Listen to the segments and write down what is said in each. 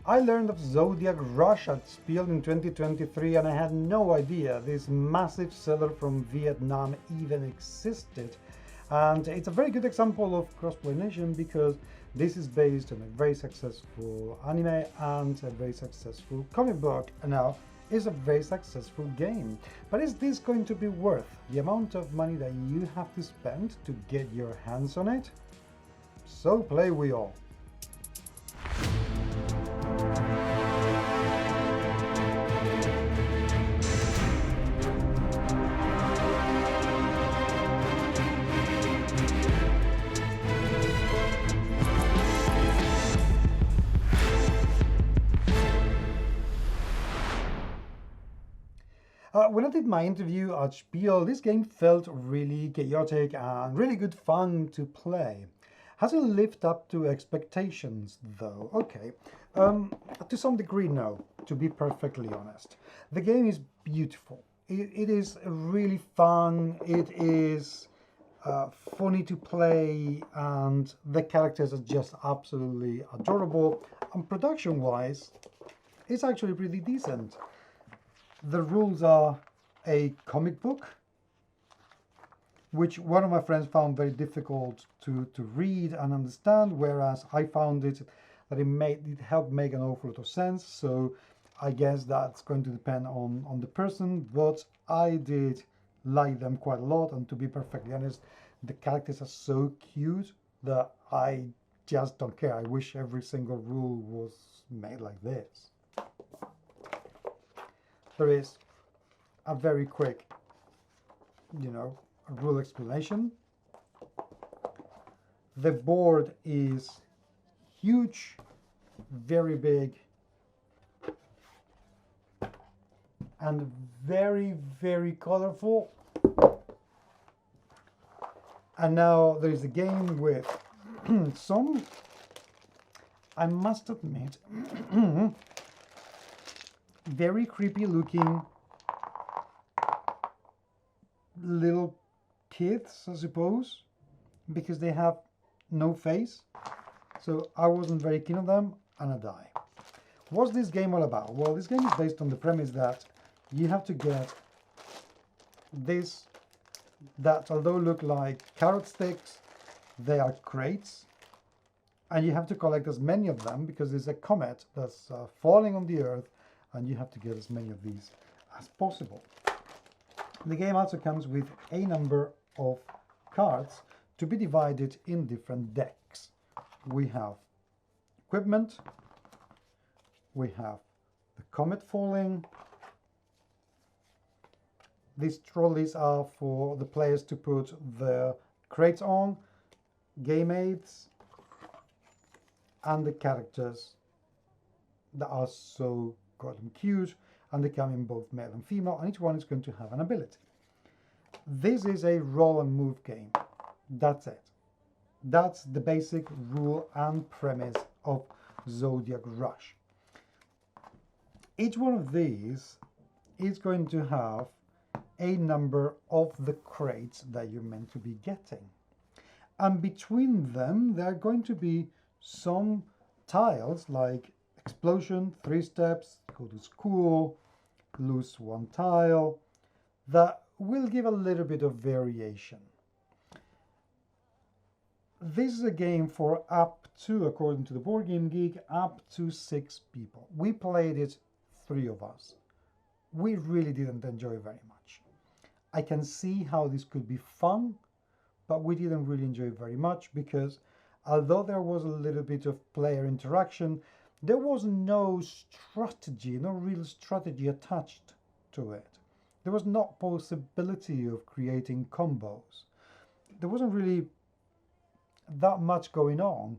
I learned of Zodiac Rush at Spiel in 2023 and I had no idea this massive seller from Vietnam even existed. And it's a very good example of cross-pollination because this is based on a very successful anime and a very successful comic book. And now it's a very successful game. But is this going to be worth the amount of money that you have to spend to get your hands on it? So play we all. When I did my interview at Spiel, this game felt really chaotic and really good fun to play. Has it lived up to expectations though? Okay, to some degree no, to be perfectly honest. The game is beautiful. It is really fun, it is funny to play, and the characters are just absolutely adorable. And production-wise, it's actually pretty decent. The rules are a comic book, which one of my friends found very difficult to read and understand, whereas I found it that it helped make an awful lot of sense. So I guess that's going to depend on the person, but I did like them quite a lot, and to be perfectly honest, the characters are so cute that I just don't care. I wish every single rule was made like this. There is a very quick, rule explanation. The board is huge, very big, and very, very colorful. And now there is a game with some, I must admit, very creepy looking little kids, I suppose, because they have no face. So I wasn't very keen on them and I die. What's this game all about? Well, this game is based on the premise that you have to get this, that although look like carrot sticks, they are crates, and you have to collect as many of them because there's a comet that's falling on the earth, and you have to get as many of these as possible. The game also comes with a number of cards to be divided in different decks. We have equipment, we have the comet falling. These trolleys are for the players to put the crates on, game aids, and the characters that are so goddamn cute, and they come in both male and female, and each one is going to have an ability. This is a roll and move game. That's it. That's the basic rule and premise of Zodiac Rush. Each one of these is going to have a number of the crates that you're meant to be getting. And between them, there are going to be some tiles like explosion, 3 steps, go to school, lose 1 tile, that will give a little bit of variation. This is a game for up to, according to the Board Game Geek, up to 6 people. We played it 3 of us. We really didn't enjoy it very much. I can see how this could be fun, but we didn't really enjoy it very much because although there was a little bit of player interaction, there was no strategy, no real strategy attached to it. There was no possibility of creating combos. There wasn't really that much going on,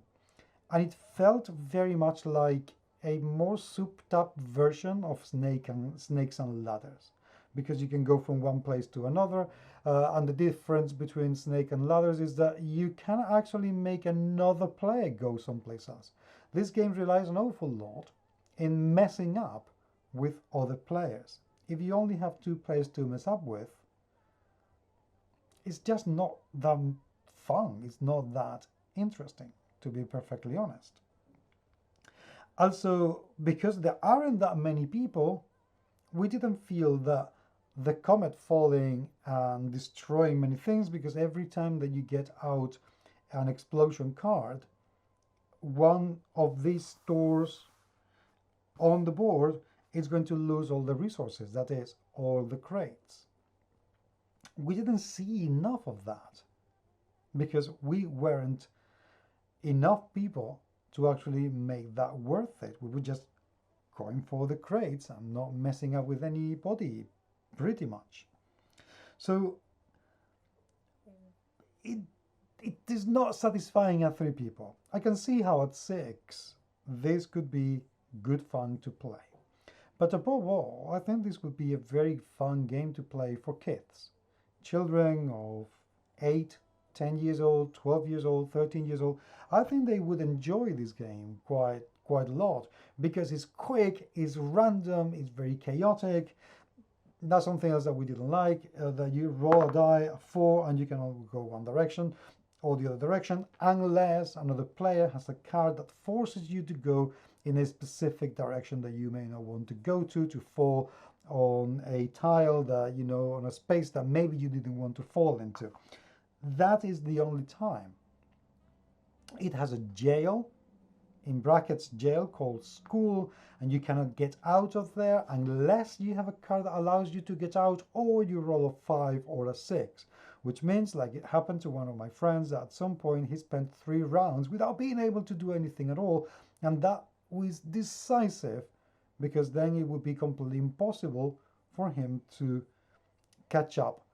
and it felt very much like a more souped up version of Snakes and Ladders, because you can go from one place to another, and the difference between Snake and Ladders is that you can actually make another player go someplace else. This game relies an awful lot in messing up with other players. If you only have 2 players to mess up with, it's just not that fun. It's not that interesting, to be perfectly honest. Also, because there aren't that many people, we didn't feel that the comet falling and destroying many things, because every time that you get out an explosion card, one of these stores on the board is going to lose all the resources, that is, all the crates. We didn't see enough of that because we weren't enough people to actually make that worth it. We were just going for the crates and not messing up with anybody, pretty much. So it is not satisfying at 3 people. I can see how at 6 this could be good fun to play. But above all, I think this would be a very fun game to play for kids. Children of 8, 10 years old, 12 years old, 13 years old. I think they would enjoy this game quite a lot because it's quick, it's random, it's very chaotic. That's something else that we didn't like, that you roll a die, a 4, and you can only go one direction or the other direction, unless another player has a card that forces you to go in a specific direction that you may not want to go to fall on a tile that, you know, on a space that maybe you didn't want to fall into. That is the only time. It has a jail, in brackets jail, called school, and you cannot get out of there unless you have a card that allows you to get out, or you roll a 5 or a 6, which means, like it happened to one of my friends, that at some point he spent 3 rounds without being able to do anything at all, and that was decisive because then it would be completely impossible for him to catch up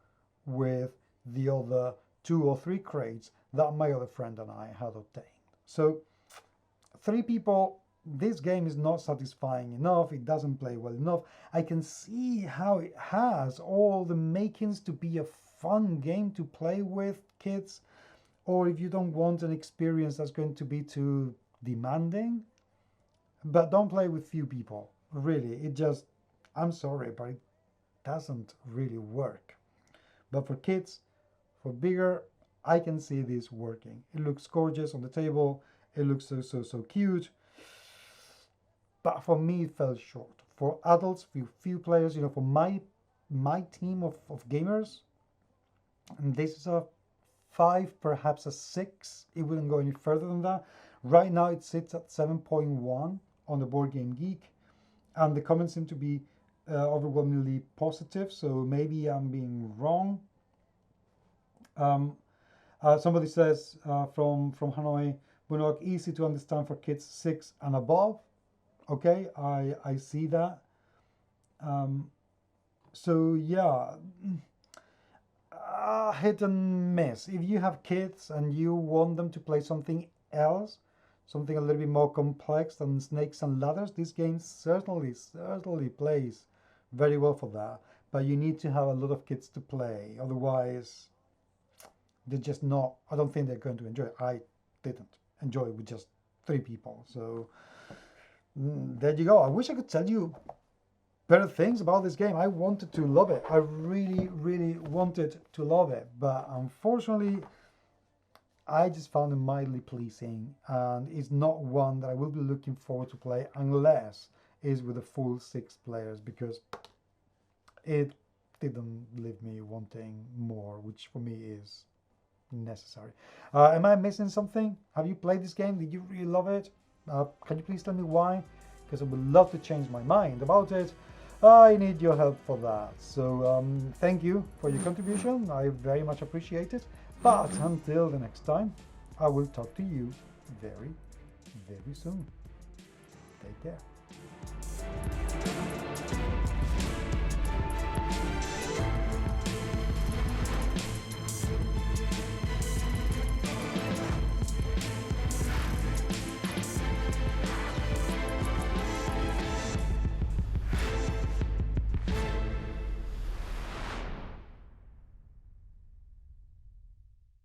with the other 2 or 3 crates that my other friend and I had obtained. So 3 people, this game is not satisfying enough. It doesn't play well enough. I can see how it has all the makings to be a fun game to play with kids, or if you don't want an experience that's going to be too demanding. But don't play with few people. Really, it just, I'm sorry, but it doesn't really work. But for kids, for bigger, I can see this working. It looks gorgeous on the table. It looks so cute. But for me, it fell short. For adults, few players, you know, for my team of gamers, and this is a 5, perhaps a 6. It wouldn't go any further than that. Right now, it sits at 7.1 on the Board Game Geek, and the comments seem to be overwhelmingly positive. So maybe I'm being wrong. Somebody says from Hanoi, Bunok, easy to understand for kids 6 and above. Okay, I see that. So yeah, hit and miss. If you have kids and you want them to play something else, something a little bit more complex than Snakes and Ladders, this game certainly plays very well for that. But you need to have a lot of kids to play. Otherwise, they're just not, I don't think they're going to enjoy it. I didn't enjoy it with just 3 people. So there you go. I wish I could tell you better things about this game. I wanted to love it. I really wanted to love it. But unfortunately, I just found it mildly pleasing, and it's not one that I will be looking forward to play unless it's with a full 6 players, because it didn't leave me wanting more, which for me is necessary. Am I missing something? Have you played this game? Did you really love it? Can you please tell me why? Because I would love to change my mind about it. I need your help for that. So thank you for your contribution. I very much appreciate it. But until the next time, I will talk to you very soon. Take care.